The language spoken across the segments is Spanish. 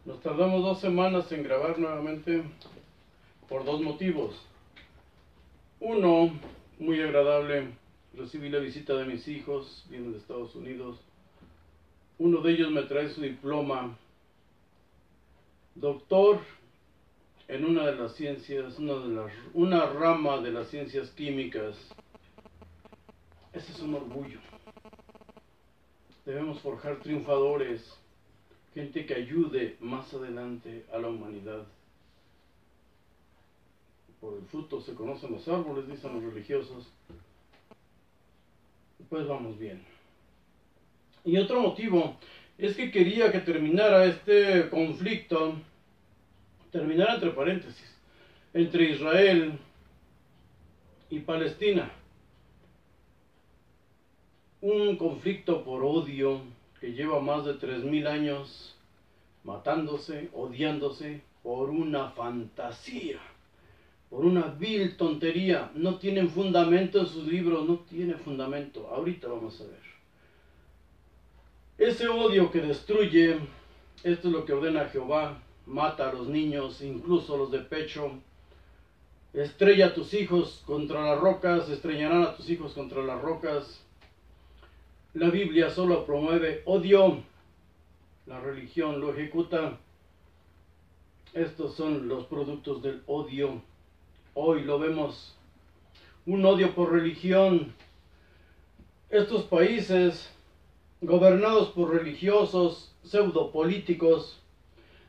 Nos tardamos 2 semanas en grabar nuevamente por dos motivos. Uno, muy agradable, recibí la visita de mis hijos, vienen de Estados Unidos. Uno de ellos me trae su diploma, doctor en una de las ciencias, una rama de las ciencias químicas. Ese es un orgullo. Debemos forjar triunfadores, gente que ayude más adelante a la humanidad. Por el fruto se conocen los árboles, dicen los religiosos. Pues vamos bien. Y otro motivo es que quería que terminara este conflicto, terminara entre paréntesis, entre Israel y Palestina. Un conflicto por odio que lleva más de 3000 años matándose, odiándose por una fantasía, por una vil tontería. No tienen fundamento en sus libros, no tiene fundamento. Ahorita vamos a ver. Ese odio que destruye, esto es lo que ordena Jehová, mata a los niños, incluso los de pecho, estrella a tus hijos contra las rocas, estrellarán a tus hijos contra las rocas. La Biblia solo promueve odio, la religión lo ejecuta. Estos son los productos del odio. Hoy lo vemos, un odio por religión. Estos países gobernados por religiosos, pseudopolíticos,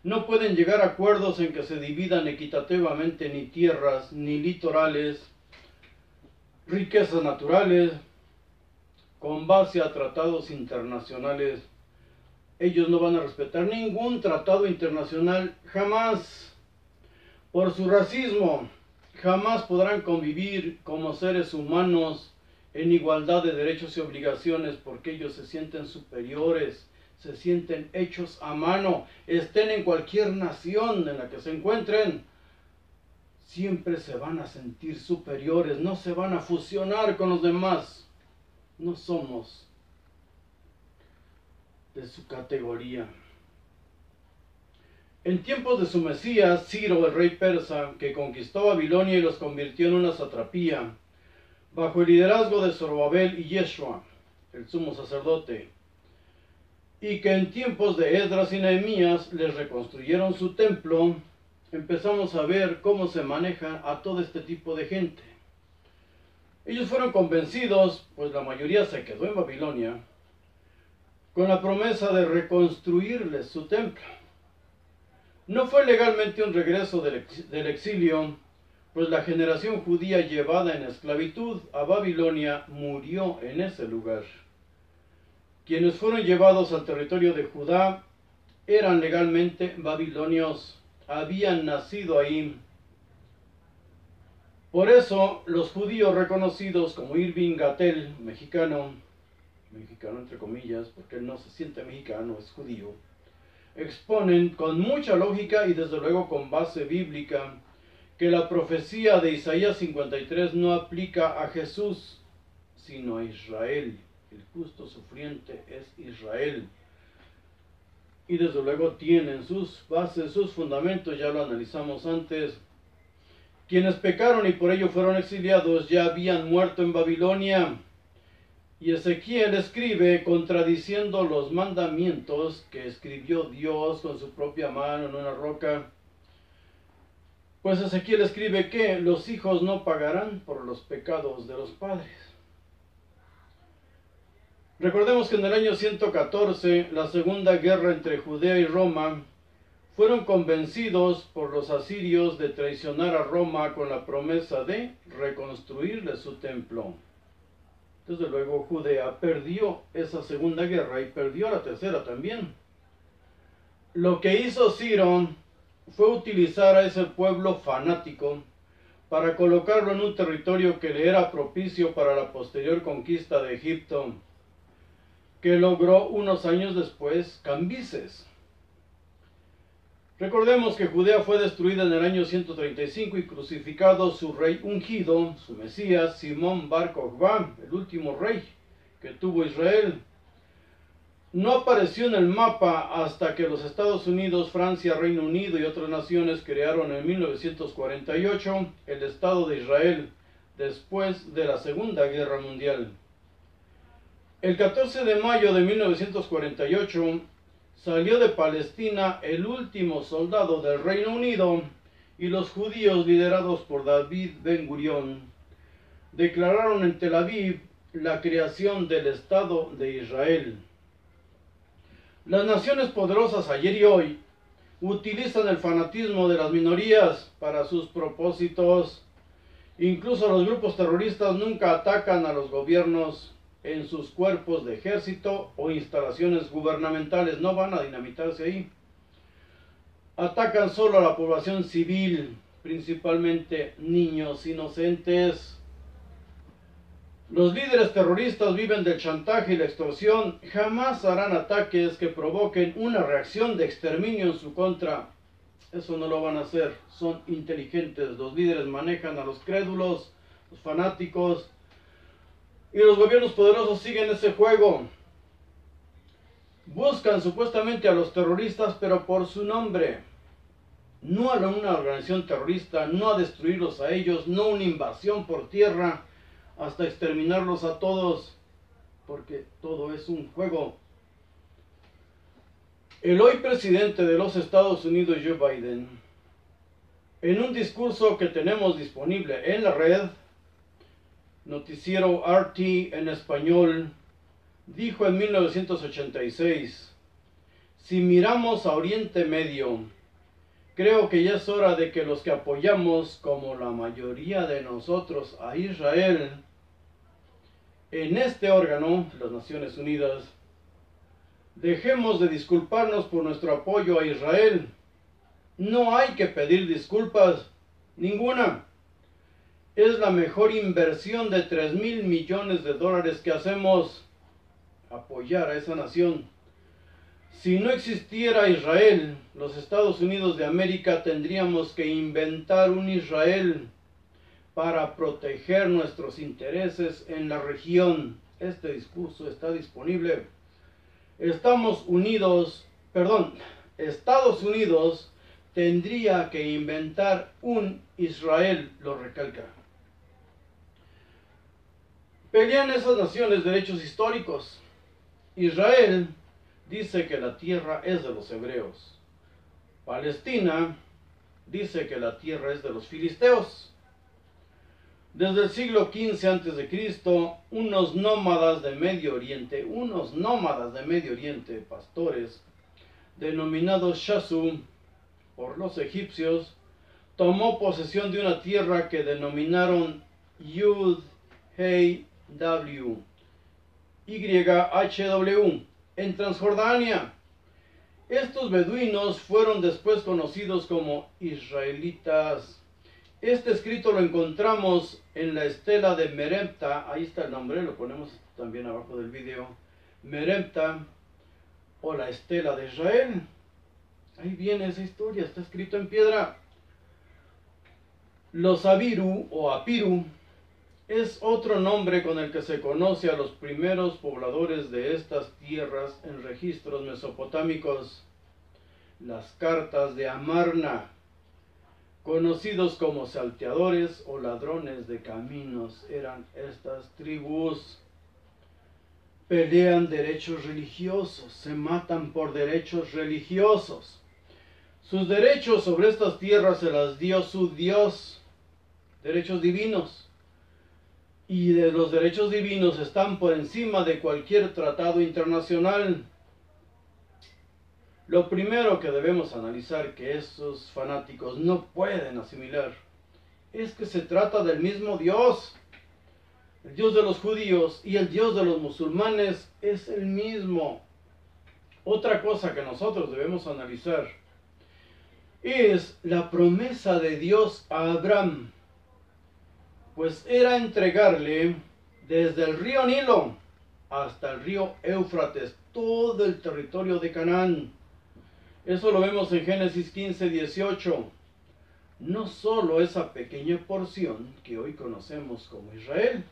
no pueden llegar a acuerdos en que se dividan equitativamente ni tierras, ni litorales, riquezas naturales, con base a tratados internacionales. Ellos no van a respetar ningún tratado internacional, jamás. Por su racismo, jamás podrán convivir como seres humanos en igualdad de derechos y obligaciones, porque ellos se sienten superiores, se sienten hechos a mano, estén en cualquier nación en la que se encuentren, siempre se van a sentir superiores, no se van a fusionar con los demás. No somos de su categoría. En tiempos de su Mesías, Ciro, el rey persa, que conquistó Babilonia y los convirtió en una satrapía, bajo el liderazgo de Zorobabel y Yeshua, el sumo sacerdote, y que en tiempos de Esdras y Nehemías les reconstruyeron su templo, empezamos a ver cómo se maneja a todo este tipo de gente. Ellos fueron convencidos, pues la mayoría se quedó en Babilonia, con la promesa de reconstruirles su templo. No fue legalmente un regreso del exilio, pues la generación judía llevada en esclavitud a Babilonia murió en ese lugar. Quienes fueron llevados al territorio de Judá eran legalmente babilonios, habían nacido ahí. Por eso los judíos reconocidos como Irving Gatel, mexicano entre comillas, porque él no se siente mexicano, es judío, exponen con mucha lógica y desde luego con base bíblica que la profecía de Isaías 53 no aplica a Jesús, sino a Israel. El justo sufriente es Israel. Y desde luego tienen sus bases, sus fundamentos, ya lo analizamos antes. Quienes pecaron y por ello fueron exiliados ya habían muerto en Babilonia. Y Ezequiel escribe contradiciendo los mandamientos que escribió Dios con su propia mano en una roca. Pues Ezequiel escribe que los hijos no pagarán por los pecados de los padres. Recordemos que en el año 114, la segunda guerra entre Judea y Roma, fueron convencidos por los asirios de traicionar a Roma con la promesa de reconstruirle su templo. Desde luego Judea perdió esa segunda guerra y perdió la tercera también. Lo que hizo Ciro fue utilizar a ese pueblo fanático para colocarlo en un territorio que le era propicio para la posterior conquista de Egipto, que logró unos años después Cambises. Recordemos que Judea fue destruida en el año 135 y crucificado su rey ungido, su Mesías, Simón Bar Kokhba, el último rey que tuvo Israel. no apareció en el mapa hasta que los Estados Unidos, Francia, Reino Unido y otras naciones crearon en 1948 el Estado de Israel, después de la Segunda Guerra Mundial. El 14 de mayo de 1948 salió de Palestina el último soldado del Reino Unido y los judíos, liderados por David Ben-Gurión, declararon en Tel Aviv la creación del Estado de Israel. Las naciones poderosas ayer y hoy utilizan el fanatismo de las minorías para sus propósitos. Incluso los grupos terroristas nunca atacan a los gobiernos en sus cuerpos de ejército o instalaciones gubernamentales, no van a dinamitarse ahí. Atacan solo a la población civil, principalmente niños inocentes. Los líderes terroristas viven del chantaje y la extorsión. Jamás harán ataques que provoquen una reacción de exterminio en su contra. Eso no lo van a hacer. Son inteligentes. Los líderes manejan a los crédulos, los fanáticos, y los gobiernos poderosos siguen ese juego. Buscan supuestamente a los terroristas, pero por su nombre. No a una organización terrorista, no a destruirlos a ellos, no una invasión por tierra, hasta exterminarlos a todos, porque todo es un juego. El hoy presidente de los Estados Unidos, Joe Biden, en un discurso que tenemos disponible en la red, noticiero RT en español, dijo en 1986, si miramos a Oriente Medio, creo que ya es hora de que los que apoyamos, como la mayoría de nosotros, a Israel, en este órgano, las Naciones Unidas, dejemos de disculparnos por nuestro apoyo a Israel. No hay que pedir disculpas, ninguna. Es la mejor inversión de $3,000 millones que hacemos, apoyar a esa nación. Si no existiera Israel, los Estados Unidos de América tendríamos que inventar un Israel para proteger nuestros intereses en la región. Este discurso está disponible. Estados Unidos tendría que inventar un Israel, lo recalca. Pelean esas naciones derechos históricos. Israel dice que la tierra es de los hebreos. Palestina dice que la tierra es de los filisteos. Desde el siglo XV a.C., unos nómadas de Medio Oriente, pastores, denominados Shasu por los egipcios, tomó posesión de una tierra que denominaron YHW, en Transjordania. Estos beduinos fueron después conocidos como israelitas. Este escrito lo encontramos en la estela de Meremta, ahí está el nombre, lo ponemos también abajo del video, Meremta, o la estela de Israel. Ahí viene esa historia, está escrito en piedra. Los Abiru o Apiru es otro nombre con el que se conoce a los primeros pobladores de estas tierras en registros mesopotámicos. Las cartas de Amarna, conocidos como salteadores o ladrones de caminos, eran estas tribus. Pelean derechos religiosos, se matan por derechos religiosos. Sus derechos sobre estas tierras se las dio su Dios, derechos divinos. Y de los derechos divinos están por encima de cualquier tratado internacional. Lo primero que debemos analizar que esos fanáticos no pueden asimilar es que se trata del mismo Dios. El Dios de los judíos y el Dios de los musulmanes es el mismo. Otra cosa que nosotros debemos analizar es la promesa de Dios a Abraham, pues era entregarle desde el río Nilo hasta el río Éufrates todo el territorio de Canaán. Eso lo vemos en Génesis 15:18. No solo esa pequeña porción que hoy conocemos como Israel.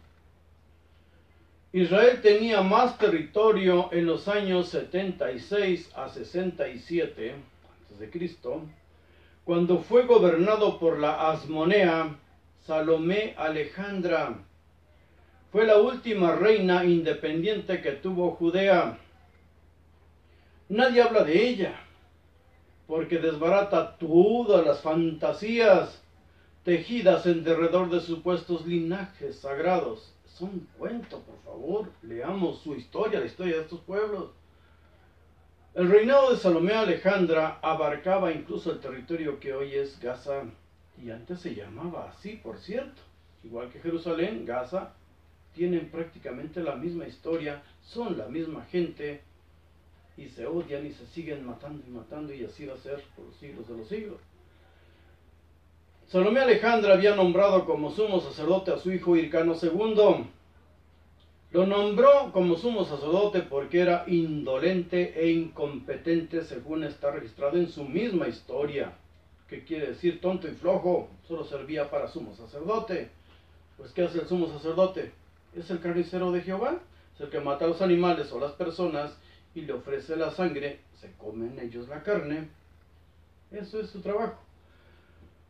Israel tenía más territorio en los años 76 a 67 a.C., cuando fue gobernado por la Asmonea Salomé Alejandra. Fue la última reina independiente que tuvo Judea. Nadie habla de ella, porque desbarata todas las fantasías tejidas en derredor de supuestos linajes sagrados. Es un cuento, por favor, leamos su historia, la historia de estos pueblos. El reinado de Salomé Alejandra abarcaba incluso el territorio que hoy es Gaza, y antes se llamaba así, por cierto. Igual que Jerusalén, Gaza, tienen prácticamente la misma historia, son la misma gente, y se odian y se siguen matando, y así va a ser por los siglos de los siglos. Salomé Alejandra había nombrado como sumo sacerdote a su hijo Hircano II. Lo nombró como sumo sacerdote porque era indolente e incompetente, según está registrado en su misma historia. ¿Qué quiere decir? Tonto y flojo, solo servía para sumo sacerdote. Pues ¿qué hace el sumo sacerdote? Es el carnicero de Jehová, es el que mata a los animales o las personas y le ofrece la sangre, se comen ellos la carne. Eso es su trabajo.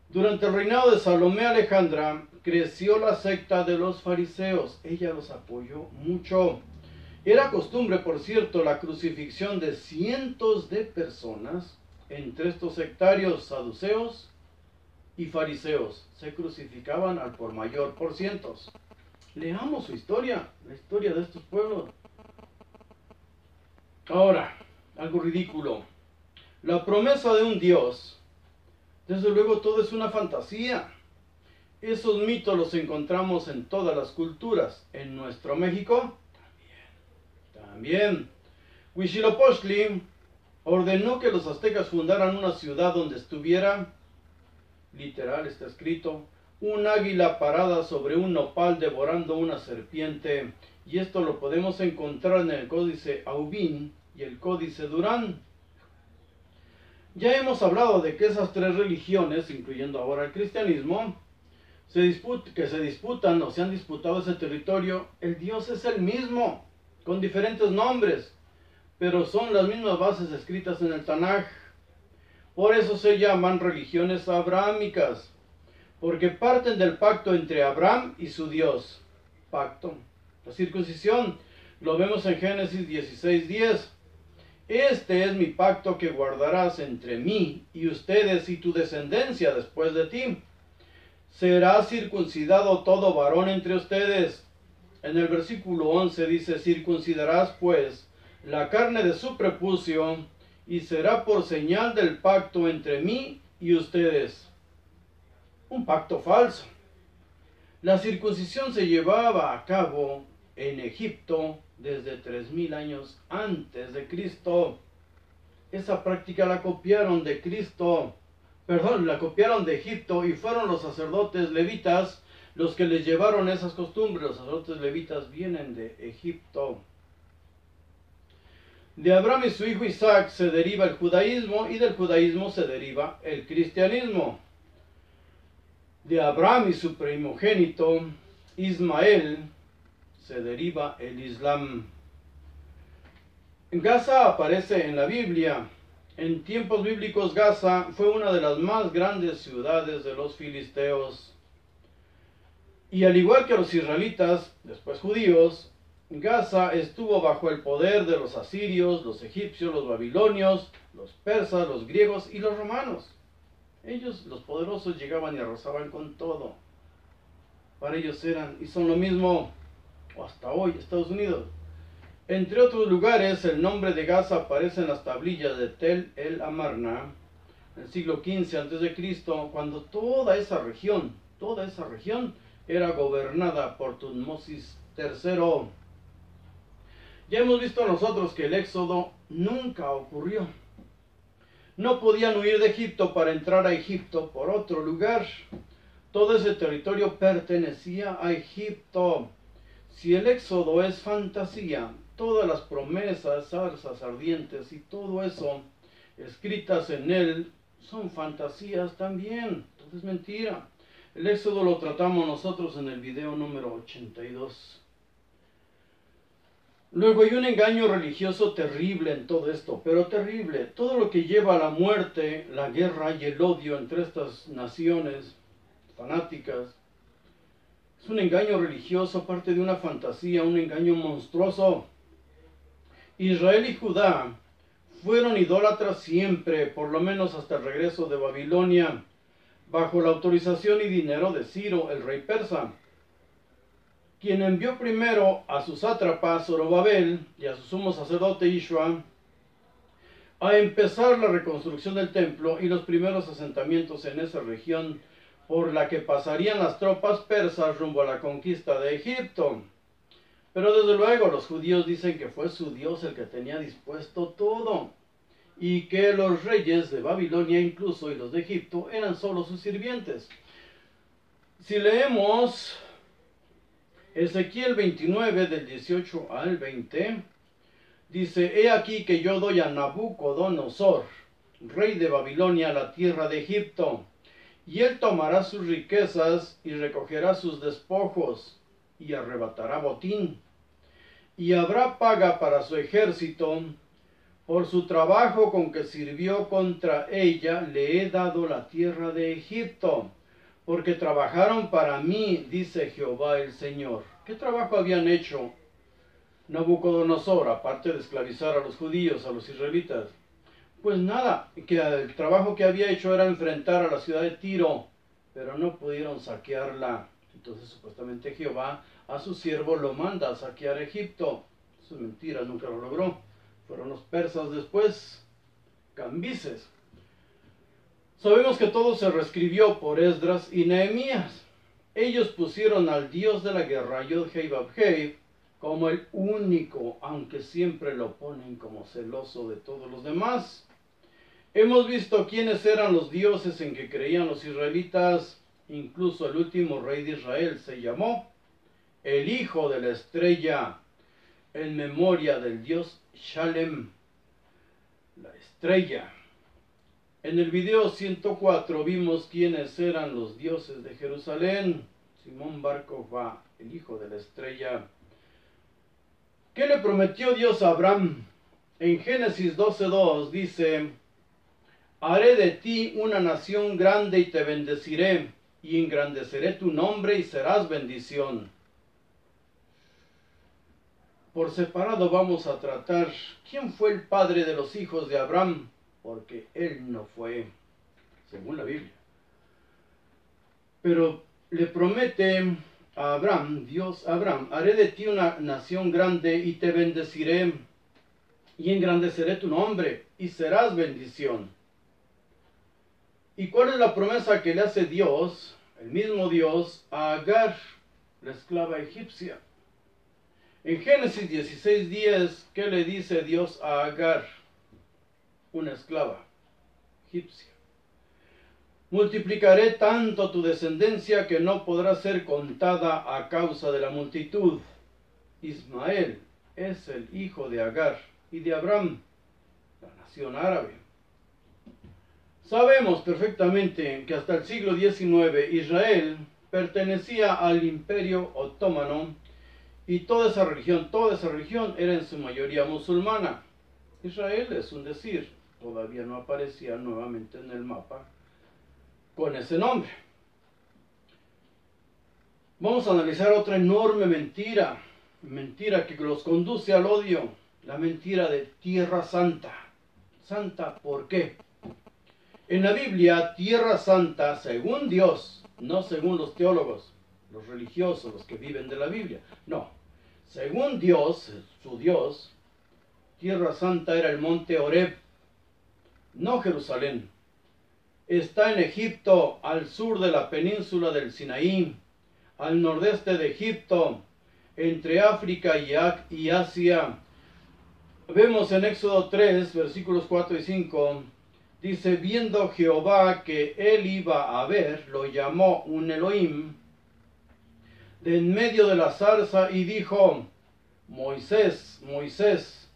Durante el reinado de Salomé Alejandra creció la secta de los fariseos. Ella los apoyó mucho. Era costumbre, por cierto, la crucifixión de cientos de personas entre estos sectarios saduceos y fariseos. Se crucificaban al por mayor, por cientos. Leamos su historia, la historia de estos pueblos. Ahora, algo ridículo. La promesa de un Dios, desde luego todo es una fantasía. Esos mitos los encontramos en todas las culturas. En nuestro México, también. Huitzilopochtli ordenó que los aztecas fundaran una ciudad donde estuviera, literal está escrito, un águila parada sobre un nopal devorando una serpiente. Y esto lo podemos encontrar en el Códice Aubin y el Códice Durán. Ya hemos hablado de que esas tres religiones, incluyendo ahora el cristianismo, se disputan o se han disputado ese territorio. El Dios es el mismo, con diferentes nombres, pero son las mismas bases escritas en el Tanaj. Por eso se llaman religiones abrahámicas, porque parten del pacto entre Abraham y su Dios. Pacto. La circuncisión, lo vemos en Génesis 16:10. Este es mi pacto que guardarás entre mí y ustedes y tu descendencia después de ti. Será circuncidado todo varón entre ustedes. En el versículo 11 dice, circuncidarás pues la carne de su prepucio y será por señal del pacto entre mí y ustedes. Un pacto falso. La circuncisión se llevaba a cabo en Egipto desde 3000 años antes de Cristo. Esa práctica la copiaron de la copiaron de Egipto, y fueron los sacerdotes levitas los que les llevaron esas costumbres. Los sacerdotes levitas vienen de Egipto. De Abraham y su hijo Isaac se deriva el judaísmo, y del judaísmo se deriva el cristianismo. De Abraham y su primogénito Ismael se deriva el Islam. Gaza aparece en la Biblia. En tiempos bíblicos Gaza fue una de las más grandes ciudades de los filisteos. Y al igual que los israelitas, después judíos, Gaza estuvo bajo el poder de los asirios, los egipcios, los babilonios, los persas, los griegos y los romanos. Ellos, los poderosos, llegaban y arrasaban con todo. Para ellos eran y son lo mismo, o hasta hoy, Estados Unidos. Entre otros lugares, el nombre de Gaza aparece en las tablillas de Tel el Amarna, en el siglo XV a.C., cuando toda esa región era gobernada por Tutmosis III. Ya hemos visto nosotros que el éxodo nunca ocurrió. No podían huir de Egipto para entrar a Egipto por otro lugar. Todo ese territorio pertenecía a Egipto. Si el éxodo es fantasía, todas las promesas, zarzas ardientes y todo eso escritas en él son fantasías también. Todo es mentira. El éxodo lo tratamos nosotros en el video número 82. Luego hay un engaño religioso terrible en todo esto, pero terrible. Todo lo que lleva a la muerte, la guerra y el odio entre estas naciones fanáticas, es un engaño religioso, parte de una fantasía, un engaño monstruoso. Israel y Judá fueron idólatras siempre, por lo menos hasta el regreso de Babilonia, bajo la autorización y dinero de Ciro, el rey persa, quien envió primero a su sátrapa Zorobabel y a su sumo sacerdote Ishua a empezar la reconstrucción del templo y los primeros asentamientos en esa región por la que pasarían las tropas persas rumbo a la conquista de Egipto. Pero desde luego los judíos dicen que fue su Dios el que tenía dispuesto todo y que los reyes de Babilonia incluso y los de Egipto eran solo sus sirvientes. Si leemos Ezequiel 29 del 18 al 20, dice: He aquí que yo doy a Nabucodonosor, rey de Babilonia, la tierra de Egipto, y él tomará sus riquezas y recogerá sus despojos y arrebatará botín, y habrá paga para su ejército. Por su trabajo con que sirvió contra ella le he dado la tierra de Egipto, porque trabajaron para mí, dice Jehová el Señor. ¿Qué trabajo habían hecho Nabucodonosor, aparte de esclavizar a los judíos, a los israelitas? Pues nada, que el trabajo que había hecho era enfrentar a la ciudad de Tiro, pero no pudieron saquearla. Entonces supuestamente Jehová a su siervo lo manda a saquear Egipto. Eso es mentira, nunca lo logró. Fueron los persas después, Cambises. Sabemos que todo se reescribió por Esdras y Nehemías. Ellos pusieron al Dios de la guerra, Yod-Heh-Vav-Heh, como el único, aunque siempre lo ponen como celoso de todos los demás. Hemos visto quiénes eran los dioses en que creían los israelitas. Incluso el último rey de Israel se llamó el hijo de la estrella, en memoria del dios Shalem, la estrella. En el video 104 vimos quiénes eran los dioses de Jerusalén. Simón Bar Kokhba, el hijo de la estrella. ¿Qué le prometió Dios a Abraham? En Génesis 12:2 dice: Haré de ti una nación grande y te bendeciré, y engrandeceré tu nombre y serás bendición. Por separado vamos a tratar quién fue el padre de los hijos de Abraham, porque él no fue, según la Biblia. Pero le promete a Abraham, Dios a Abraham: haré de ti una nación grande y te bendeciré, y engrandeceré tu nombre y serás bendición. ¿Y cuál es la promesa que le hace Dios, el mismo Dios, a Agar, la esclava egipcia? En Génesis 16:10, ¿qué le dice Dios a Agar, una esclava egipcia? Multiplicaré tanto tu descendencia que no podrá ser contada a causa de la multitud. Ismael es el hijo de Agar y de Abraham, la nación árabe. Sabemos perfectamente que hasta el siglo XIX Israel pertenecía al Imperio Otomano y toda esa religión era en su mayoría musulmana. Israel es un decir, todavía no aparecía nuevamente en el mapa con ese nombre. Vamos a analizar otra enorme mentira que los conduce al odio, la mentira de Tierra Santa. ¿Santa por qué? En la Biblia, Tierra Santa, según Dios, no según los teólogos, los religiosos, los que viven de la Biblia, no. Según Dios, su Dios, Tierra Santa era el monte Horeb, no Jerusalén. Está en Egipto, al sur de la península del Sinaí, al nordeste de Egipto, entre África y Asia. Vemos en Éxodo 3, versículos 4 y 5, dice: viendo Jehová que él iba a ver, lo llamó un Elohim de en medio de la zarza y dijo: Moisés, Moisés,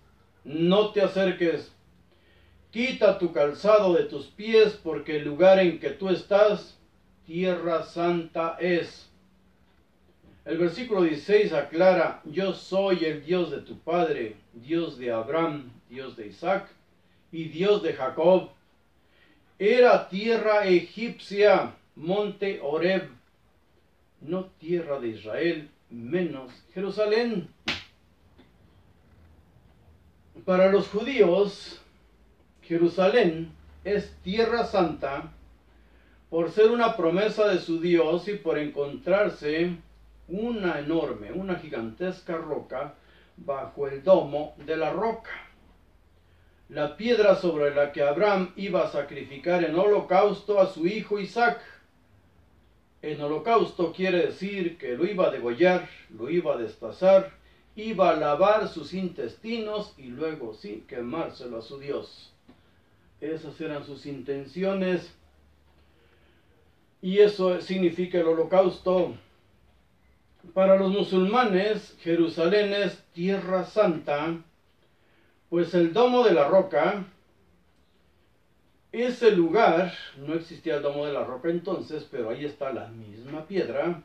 no te acerques, quita tu calzado de tus pies, porque el lugar en que tú estás, Tierra Santa es. El versículo 16 aclara: yo soy el Dios de tu padre, Dios de Abraham, Dios de Isaac y Dios de Jacob. Era tierra egipcia, monte Horeb, no tierra de Israel, menos Jerusalén. Para los judíos, Jerusalén es tierra santa por ser una promesa de su Dios y por encontrarse una enorme, una gigantesca roca bajo el domo de la roca. La piedra sobre la que Abraham iba a sacrificar en holocausto a su hijo Isaac. En holocausto quiere decir que lo iba a degollar, lo iba a destazar, iba a lavar sus intestinos y luego sí quemárselo a su Dios. Esas eran sus intenciones y eso significa el holocausto. Para los musulmanes, Jerusalén es tierra santa, pues el domo de la roca, ese lugar, no existía el domo de la roca entonces, pero ahí está la misma piedra,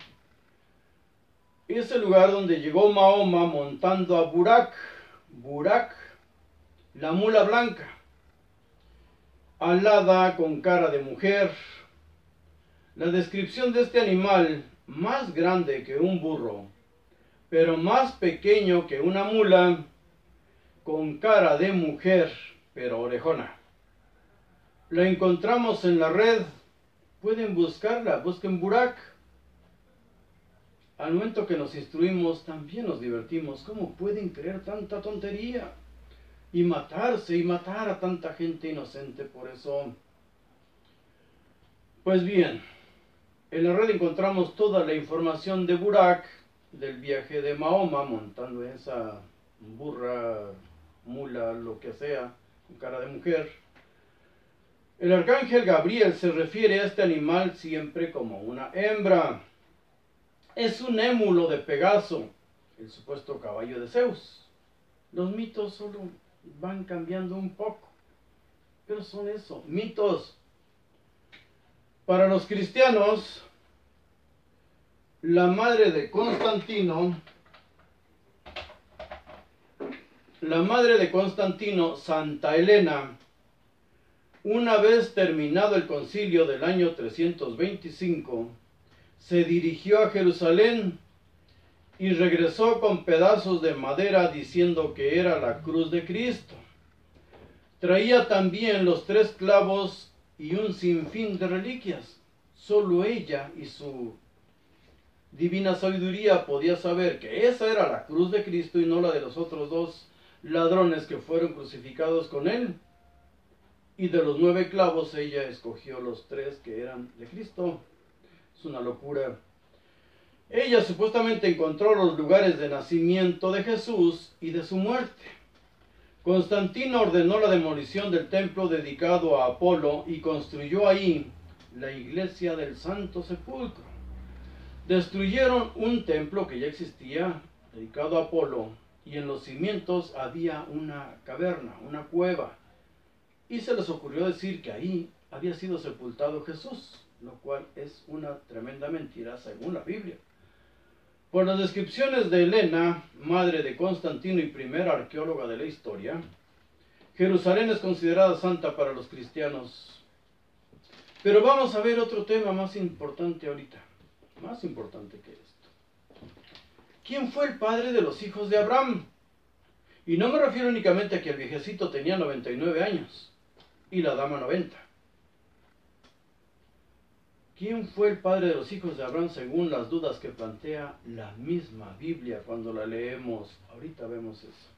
ese lugar donde llegó Mahoma montando a Burak, la mula blanca, alada con cara de mujer. La descripción de este animal, más grande que un burro, pero más pequeño que una mula, con cara de mujer, pero orejona. La encontramos en la red, pueden buscarla, busquen Burak. Al momento que nos instruimos, también nos divertimos. ¿Cómo pueden creer tanta tontería? Y matarse y matar a tanta gente inocente por eso. Pues bien, en la red encontramos toda la información de Burak, del viaje de Mahoma montando esa burra, mula, lo que sea, con cara de mujer. El arcángel Gabriel se refiere a este animal siempre como una hembra. Es un émulo de Pegaso, el supuesto caballo de Zeus. Los mitos solo van cambiando un poco, pero son eso, mitos. Para los cristianos, la madre de Constantino, Santa Elena, una vez terminado el concilio del año 325, se dirigió a Jerusalén y regresó con pedazos de madera diciendo que era la cruz de Cristo. Traía también los 3 clavos y un sinfín de reliquias. Solo ella y su divina sabiduría podía saber que esa era la cruz de Cristo y no la de los otros 2 ladrones que fueron crucificados con él. Y de los 9 clavos ella escogió los 3 que eran de Cristo. Es una locura. Ella supuestamente encontró los lugares de nacimiento de Jesús y de su muerte. Constantino ordenó la demolición del templo dedicado a Apolo y construyó ahí la iglesia del Santo Sepulcro. Destruyeron un templo que ya existía, dedicado a Apolo, y en los cimientos había una caverna, una cueva. Y se les ocurrió decir que ahí había sido sepultado Jesús, lo cual es una tremenda mentira según la Biblia. Por las descripciones de Helena, madre de Constantino y primera arqueóloga de la historia, Jerusalén es considerada santa para los cristianos. Pero vamos a ver otro tema más importante ahorita, más importante que esto. ¿Quién fue el padre de los hijos de Abraham? Y no me refiero únicamente a que el viejecito tenía 99 años y la dama 90. ¿Quién fue el padre de los hijos de Abraham según las dudas que plantea la misma Biblia cuando la leemos? Ahorita vemos eso.